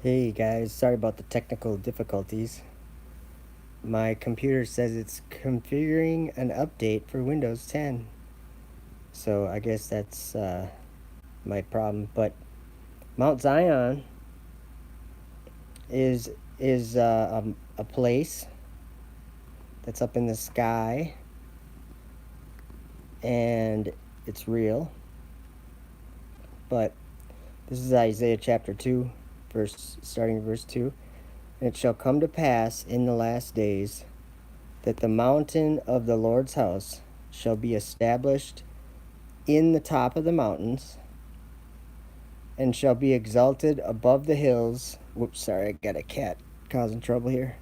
Hey guys, sorry about the technical difficulties. My computer says it's configuring an update for Windows 10. So I guess that's my problem. But Mount Zion is is a place that's up in the sky, and it's real. But this is Isaiah chapter 2, starting verse 2. And it shall come to pass in the last days that the mountain of the Lord's house shall be established in the top of the mountains, and shall be exalted above the hills. Whoops, sorry, I got a cat causing trouble here.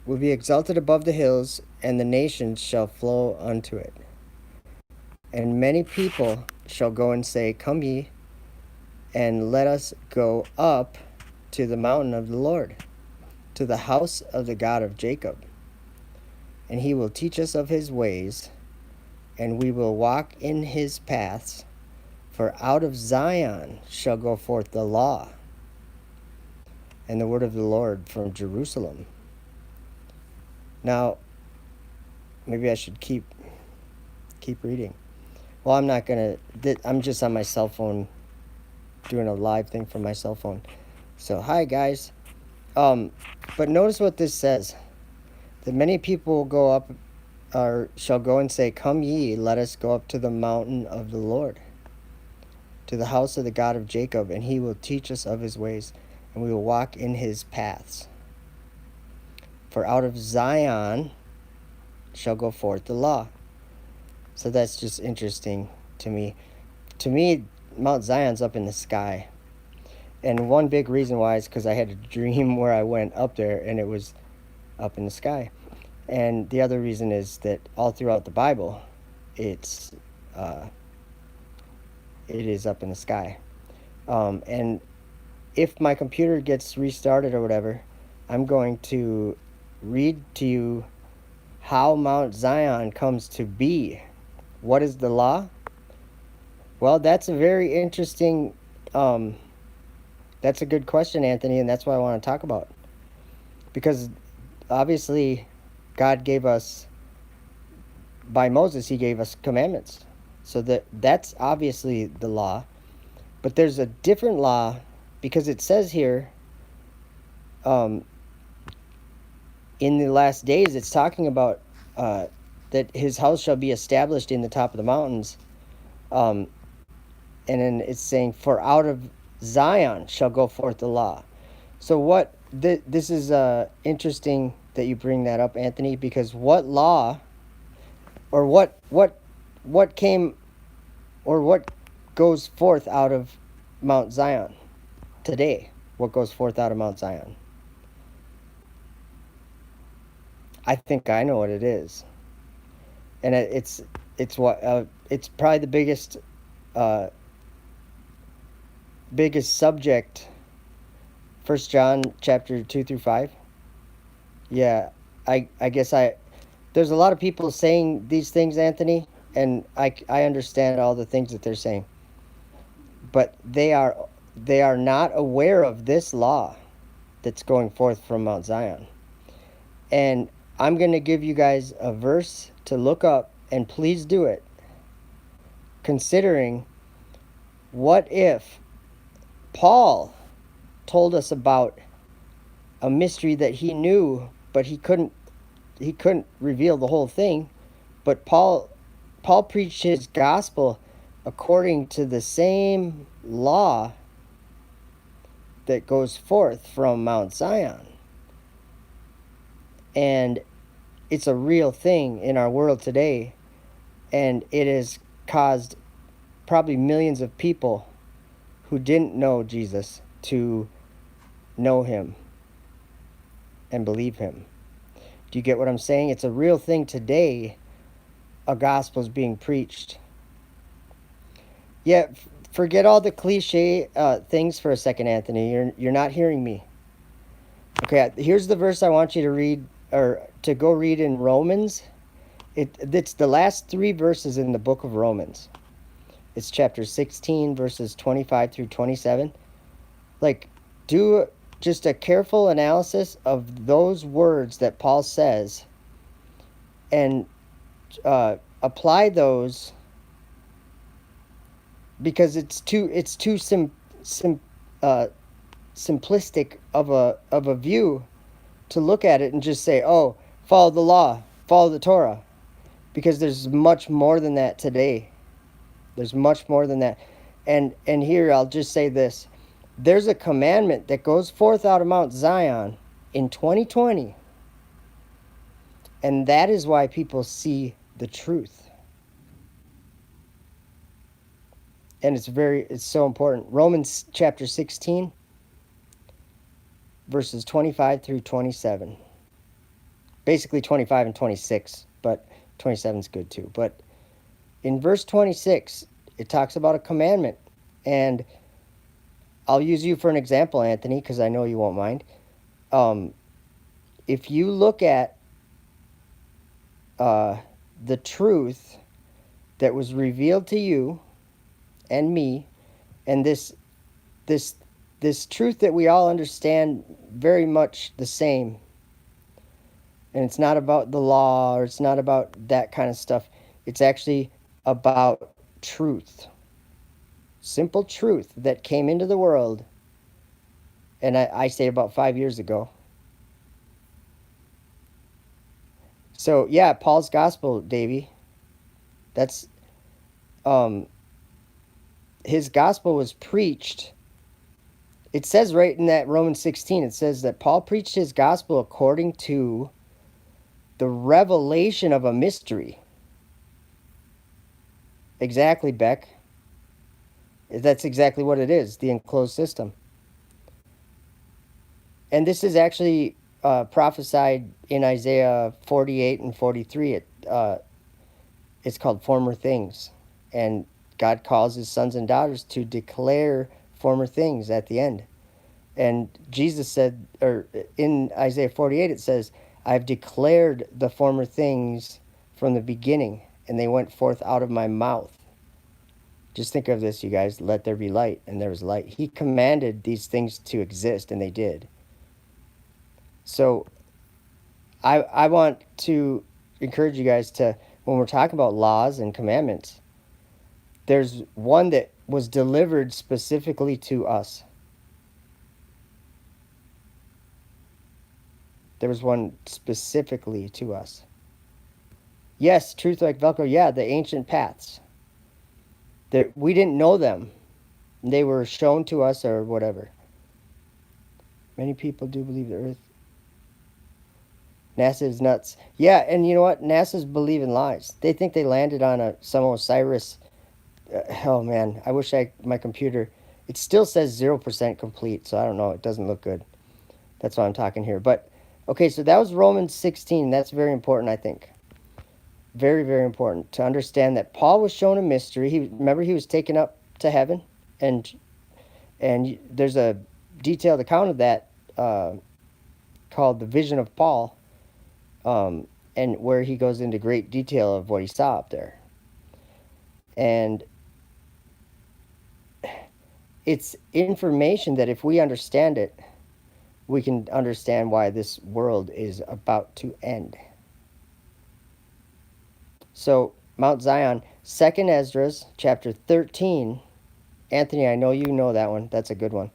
Will be exalted above the hills, and the nations shall flow unto it. And many people shall go and say, Come ye, and let us go up to the mountain of the Lord, to the house of the God of Jacob. And he will teach us of his ways, and we will walk in his paths. For out of Zion shall go forth the law and the word of the Lord from Jerusalem. Now, maybe I should keep reading. Well, I'm not gonna. I'm just on my cell phone, doing a live thing from my cell phone. So, hi guys. But notice what this says: that many people will go up, or shall go and say, "Come ye, let us go up to the mountain of the Lord, to the house of the God of Jacob, and he will teach us of his ways, and we will walk in his paths. For out of Zion shall go forth the law." So that's just interesting to me. To me, Mount Zion's up in the sky. And one big reason why is because I had a dream where I went up there and it was up in the sky. And the other reason is that all throughout the Bible, it is up in the sky. And if my computer gets restarted or whatever, I'm going to read to you how Mount Zion comes to be. What is the law? Well, that's a very interesting, that's a good question, Anthony, and that's what I want to talk about. Because obviously, God gave us, by Moses, he gave us commandments. So that's obviously the law. But there's a different law, because it says here, in the last days, it's talking about that his house shall be established in the top of the mountains. And then it's saying, for out of Zion shall go forth the law. So this is interesting that you bring that up, Anthony, because what law, or what came, or what goes forth out of Mount Zion today? What goes forth out of Mount Zion? I think I know what it is, and it's it's probably the biggest subject. 1 John chapter 2 through 5. Yeah, I guess there's a lot of people saying these things, Anthony, and I understand all the things that they're saying, but they are not aware of this law that's going forth from Mount Zion. And I'm going to give you guys a verse to look up, and please do it, considering what if Paul told us about a mystery that he knew, but he couldn't reveal the whole thing. But Paul preached his gospel according to the same law that goes forth from Mount Zion. And it's a real thing in our world today, and it has caused probably millions of people who didn't know Jesus to know him and believe him. Do you get what I'm saying? It's a real thing today. A gospel is being preached. Yeah, forget all the cliche things for a second, Anthony. You're not hearing me. Okay, here's the verse I want you to read, or to go read in Romans. It's the last 3 verses in the book of Romans. It's chapter 16, verses 25 through 27. Like, do just a careful analysis of those words that Paul says and apply those, because it's too simplistic of a view to look at it and just say, oh, follow the law, follow the Torah, because there's much more than that today. There's much more than that. And here I'll just say this. There's a commandment that goes forth out of Mount Zion in 2020. And that is why people see the truth. And it's so important. Romans chapter 16, verses 25 through 27. Basically 25 and 26, but 27 is good too. But in verse 26, it talks about a commandment. And I'll use you for an example, Anthony, because I know you won't mind. If you look at the truth that was revealed to you and me, and this truth that we all understand very much the same, and it's not about the law, or it's not about that kind of stuff. It's actually about truth. Simple truth that came into the world, and I say about 5 years ago. So yeah, Paul's gospel, Davey. That's his gospel was preached. It says right in that Romans 16, it says that Paul preached his gospel according to the revelation of a mystery. Exactly, Beck. That's exactly what it is, the enclosed system. And this is actually prophesied in Isaiah 48 and 43. It's called former things. And God calls his sons and daughters to declare former things at the end. And Jesus said, or in Isaiah 48, it says, I've declared the former things from the beginning, and they went forth out of my mouth. Just think of this, you guys. Let there be light, and there was light. He commanded these things to exist, and they did. So I want to encourage you guys to, when we're talking about laws and commandments, there's one that was delivered specifically to us. There was one specifically to us. Yes, truth like Velcro. Yeah, the ancient paths. We didn't know them. They were shown to us or whatever. Many people do believe the Earth. NASA is nuts. Yeah, and you know what? NASA's believing lies. They think they landed on some Osiris. Oh man, I wish my computer. It still says 0% complete, so I don't know. It doesn't look good. That's why I'm talking here. But okay, so that was Romans 16. That's very important, I think. Very, very important to understand that Paul was shown a mystery. Remember he was taken up to heaven, and there's a detailed account of that called the Vision of Paul, and where he goes into great detail of what he saw up there. And it's information that if we understand it, we can understand why this world is about to end. So, Mount Zion, 2nd Esdras, chapter 13. Anthony, I know you know that one. That's a good one.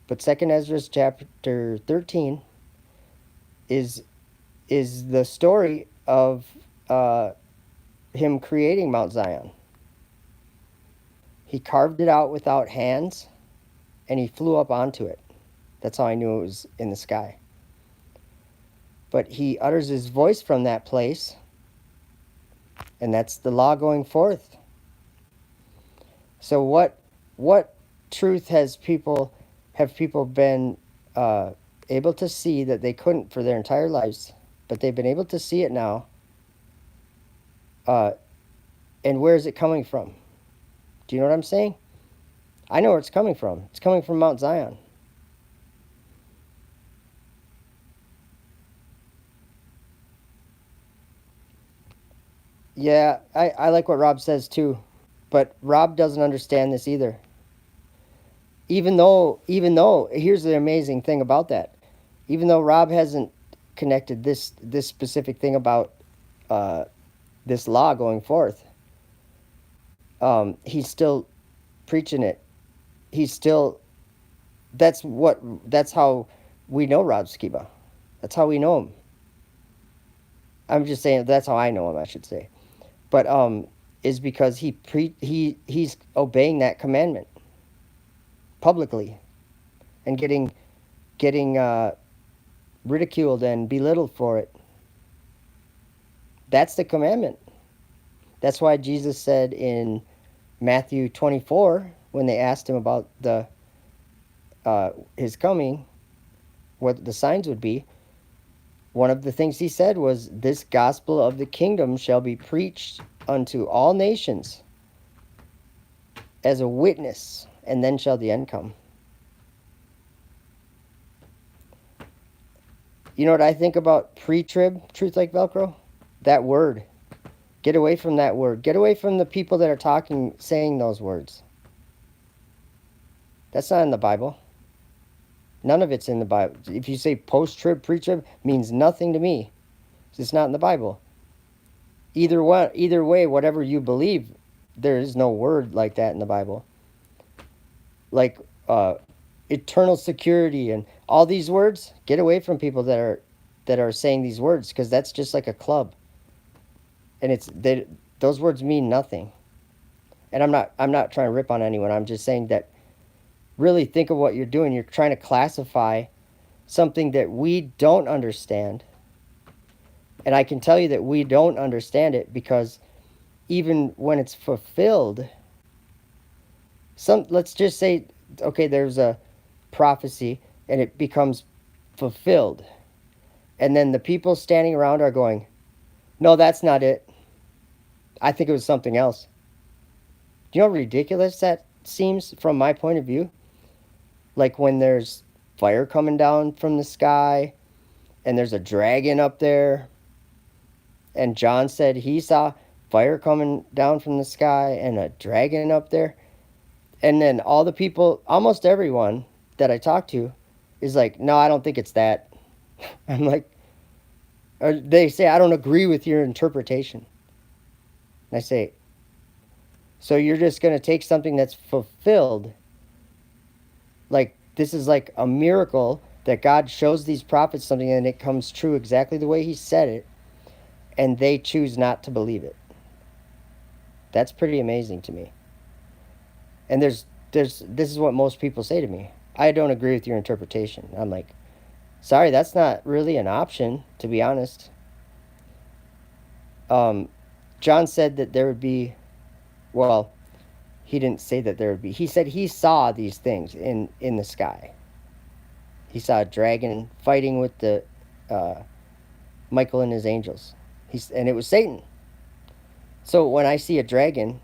But 2nd Esdras, chapter 13, is the story of him creating Mount Zion. He carved it out without hands, and he flew up onto it. That's how I knew it was in the sky. But he utters his voice from that place, and that's the law going forth. So what truth have people been able to see that they couldn't for their entire lives, but they've been able to see it now? And where is it coming from? Do you know what I'm saying? I know where it's coming from. It's coming from Mount Zion. Yeah, I like what Rob says too, But Rob doesn't understand this either. Even though, here's the amazing thing about that. Even though Rob hasn't connected this specific thing about this law going forth, he's still preaching it. He's still, that's how we know Rob Skiba. That's how we know him. I'm just saying that's how I know him, I should say. But is because he's obeying that commandment publicly and getting ridiculed and belittled for it. That's the commandment. That's why Jesus said in Matthew 24, when they asked him about his coming, what the signs would be, one of the things he said was, "This gospel of the kingdom shall be preached unto all nations as a witness, and then shall the end come." You know what I think about pre-trib, truth like Velcro? That word. Get away from that word. Get away from the people that are saying those words. That's not in the Bible. None of it's in the Bible. If you say post-trib, pre-trib, means nothing to me. It's not in the Bible. Either way, whatever you believe, there is no word like that in the Bible. Like eternal security and all these words, get away from people that are saying these words, because that's just like a club. And those words mean nothing. And I'm not trying to rip on anyone. I'm just saying that really think of what you're doing. You're trying to classify something that we don't understand. And I can tell you that we don't understand it, because even when it's fulfilled, let's just say, okay, there's a prophecy and it becomes fulfilled. And then the people standing around are going, "No, that's not it. I think it was something else." Do you know how ridiculous that seems from my point of view? Like when there's fire coming down from the sky and there's a dragon up there, and John said he saw fire coming down from the sky and a dragon up there. And then all the people, almost everyone that I talk to is like, "No, I don't think it's that." I'm like, or they say, "I don't agree with your interpretation." And I say, so you're just going to take something that's fulfilled, like this is like a miracle that God shows these prophets something and it comes true exactly the way he said it, and they choose not to believe it. That's pretty amazing to me. And this is what most people say to me: "I don't agree with your interpretation." I'm like, sorry, that's not really an option, to be honest. John said that there would be, well, he didn't say that there would be. He said he saw these things in the sky. He saw a dragon fighting with the Michael and his angels. And it was Satan. So when I see a dragon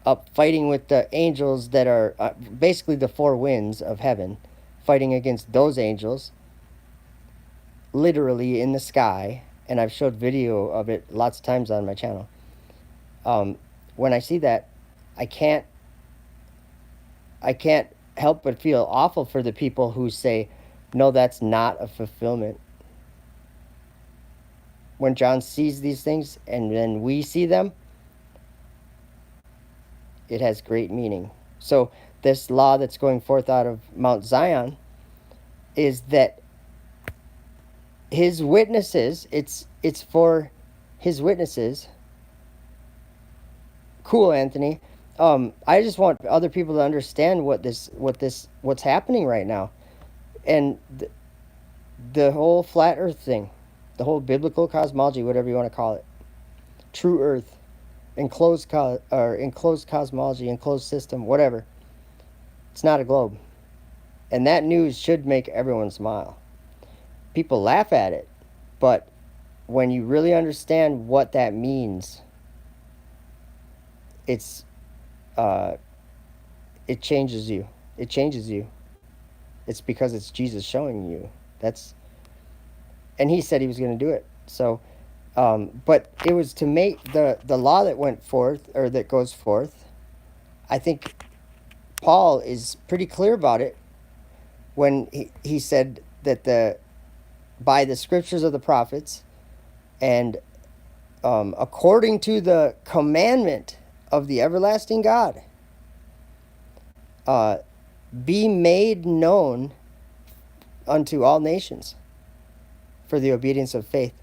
up fighting with the angels that are basically the four winds of heaven, fighting against those angels, literally in the sky, and I've showed video of it lots of times on my channel. When I see that, I can't help but feel awful for the people who say, "No, that's not a fulfillment." When John sees these things and then we see them, it has great meaning. So this law that's going forth out of Mount Zion is that his witnesses, it's for his witnesses. Cool, Anthony. I just want other people to understand what's happening right now, and the whole flat Earth thing, the whole biblical cosmology, whatever you want to call it, true Earth, enclosed cosmology, enclosed system, whatever. It's not a globe, and that news should make everyone smile. People laugh at it, but when you really understand what that means, it changes you. It changes you. It's because it's Jesus showing you. And he said he was going to do it. So, but it was to make the law that went forth, or that goes forth, I think Paul is pretty clear about it when he said that by the scriptures of the prophets and according to the commandment of the everlasting God, be made known unto all nations for the obedience of faith.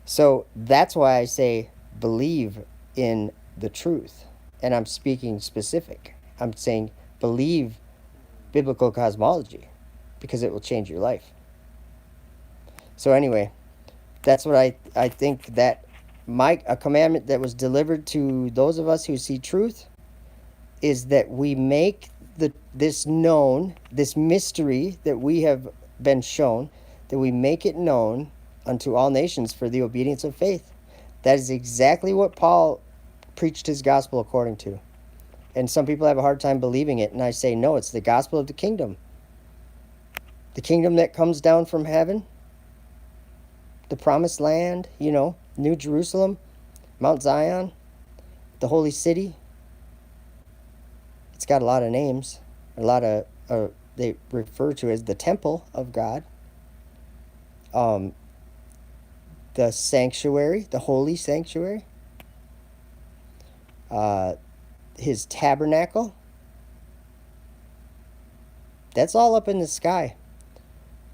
So that's why I say believe in the truth. And I'm speaking specific. I'm saying believe biblical cosmology because it will change your life. So anyway, that's what I think that a commandment that was delivered to those of us who see truth is that we make this known, this mystery that we have been shown, that we make it known unto all nations for the obedience of faith. That is exactly what Paul preached his gospel according to. And some people have a hard time believing it, and I say, no, it's the gospel of the kingdom. The kingdom that comes down from heaven, the promised land, New Jerusalem, Mount Zion, the holy city. It's got a lot of names, a lot of, they refer to as the temple of God. The sanctuary, the holy sanctuary. His tabernacle. That's all up in the sky.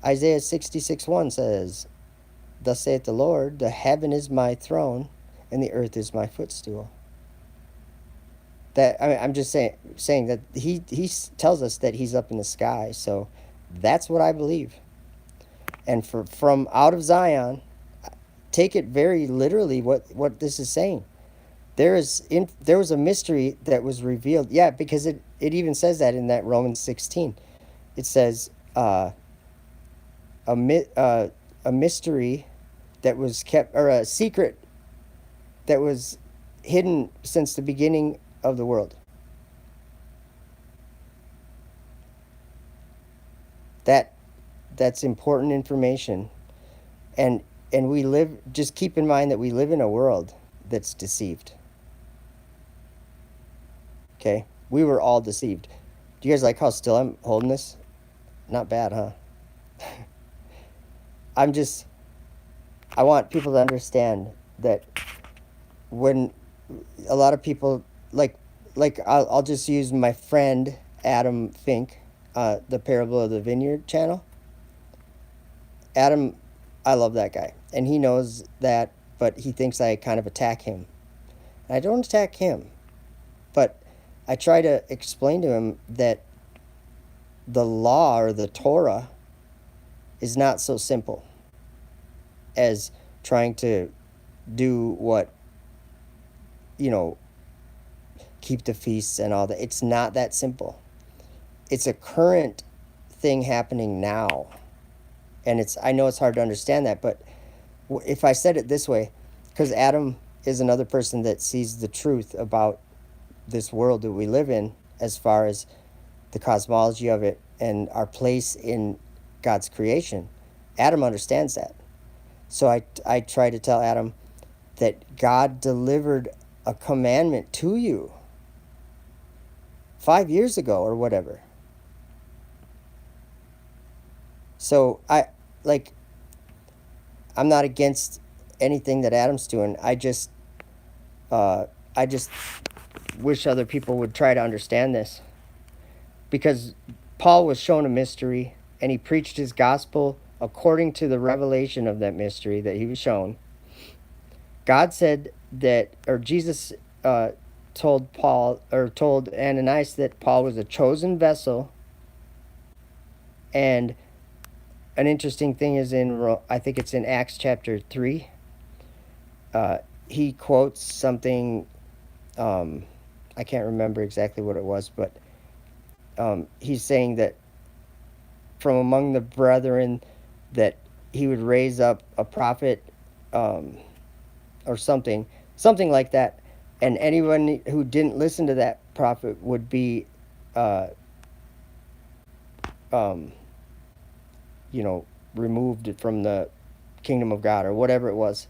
Isaiah 66:1 says, thus saith the Lord, the heaven is my throne, and the earth is my footstool. I'm just saying that he tells us that he's up in the sky, so that's what I believe. And from out of Zion, take it very literally what this is saying. There was a mystery that was revealed. Yeah, because it even says that in that Romans 16. It says a mystery that was kept, or a secret that was hidden since the beginning of the world. That's important information. And just keep in mind that we live in a world that's deceived. Okay? We were all deceived. Do you guys like how still I'm holding this? Not bad, huh? I want people to understand that when a lot of people, like I'll just use my friend Adam Fink, the Parable of the Vineyard channel. Adam, I love that guy, and he knows that, but he thinks I kind of attack him. And I don't attack him, but I try to explain to him that the law or the Torah is not so simple as trying to do what, keep the feasts and all that. It's not that simple. It's a current thing happening now. And I know it's hard to understand that, but if I said it this way, because Adam is another person that sees the truth about this world that we live in as far as the cosmology of it and our place in God's creation. Adam understands that. So I try to tell Adam that God delivered a commandment to you 5 years ago or whatever. So I'm not against anything that Adam's doing. I just wish other people would try to understand this, because Paul was shown a mystery and he preached his gospel according to the revelation of that mystery that he was shown. God said that, or Jesus told Ananias that Paul was a chosen vessel. And an interesting thing is I think it's in Acts chapter 3. He quotes something, I can't remember exactly what it was, but he's saying that from among the brethren that he would raise up a prophet or something like that, and anyone who didn't listen to that prophet would be removed from the kingdom of God or whatever it was.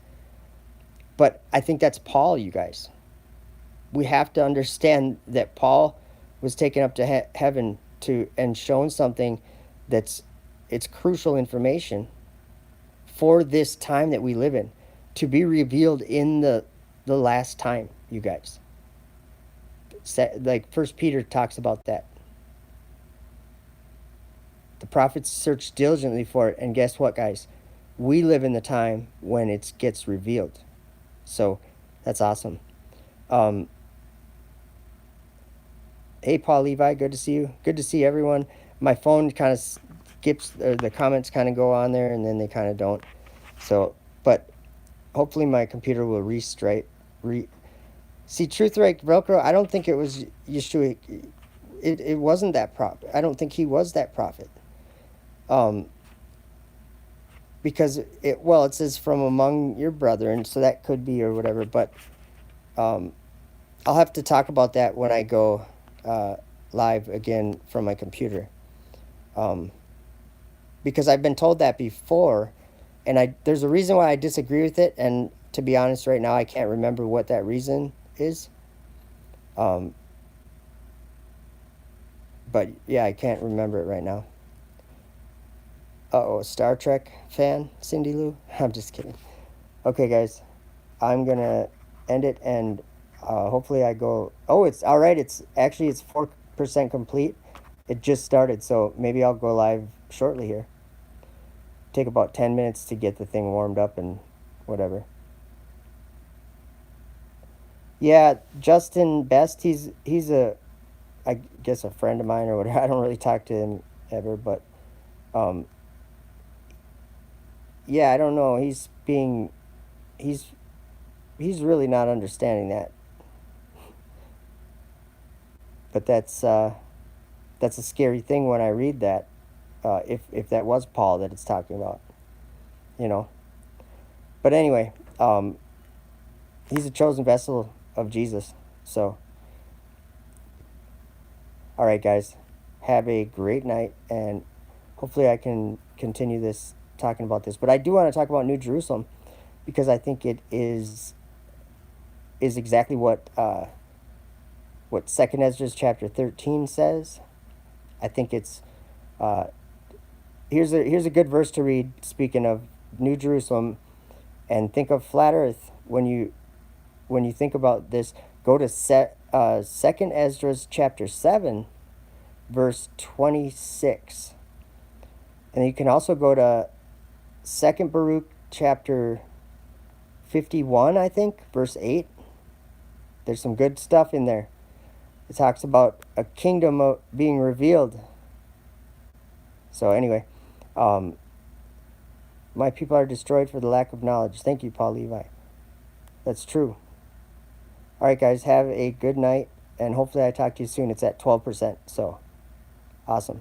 But I think that's Paul, you guys. We have to understand that Paul was taken up to heaven to and shown something it's crucial information for this time that we live in, to be revealed in the last time, you guys. Like First Peter talks about that. The prophets search diligently for it, and guess what, guys? We live in the time when it gets revealed. So that's awesome. Hey, Paul Levi, good to see you. Good to see everyone. My phone kind of skips, the comments kind of go on there, and then they kind of don't. So, but hopefully my computer will See, Truth Right Velcro, I don't think it was Yeshua. It wasn't that prophet. I don't think he was that prophet. Because it says from among your brethren, so that could be or whatever, but I'll have to talk about that when I go live again from my computer. Because I've been told that before, and there's a reason why I disagree with it, and to be honest, right now I can't remember what that reason is. But yeah, I can't remember it right now. Uh-oh, Star Trek fan, Cindy Lou? I'm just kidding. Okay, guys, I'm going to end it, and hopefully I go... Oh, it's all right. It's 4% complete. It just started, so maybe I'll go live shortly here. Take about 10 minutes to get the thing warmed up and whatever. Yeah, Justin Best, he's I guess a friend of mine or whatever. I don't really talk to him ever, but yeah, I don't know. He's really not understanding that. But that's a scary thing when I read that. If that was Paul that it's talking about, you know. But anyway, he's a chosen vessel of Jesus. So, all right, guys, have a great night, and hopefully I can continue this talking about this. But I do want to talk about New Jerusalem, because I think it is exactly what 2nd Ezra chapter 13 says. I think it's here's a good verse to read, speaking of New Jerusalem, and think of flat earth when you think about this. Go to 2nd Ezra chapter 7 verse 26, and you can also go to 2nd Baruch chapter 51, I think, verse 8. There's some good stuff in there. It talks about a kingdom being revealed. So anyway, my people are destroyed for the lack of knowledge. Thank you, Paul Levi. That's true. All right, guys, have a good night, and hopefully I talk to you soon. It's at 12%, so awesome.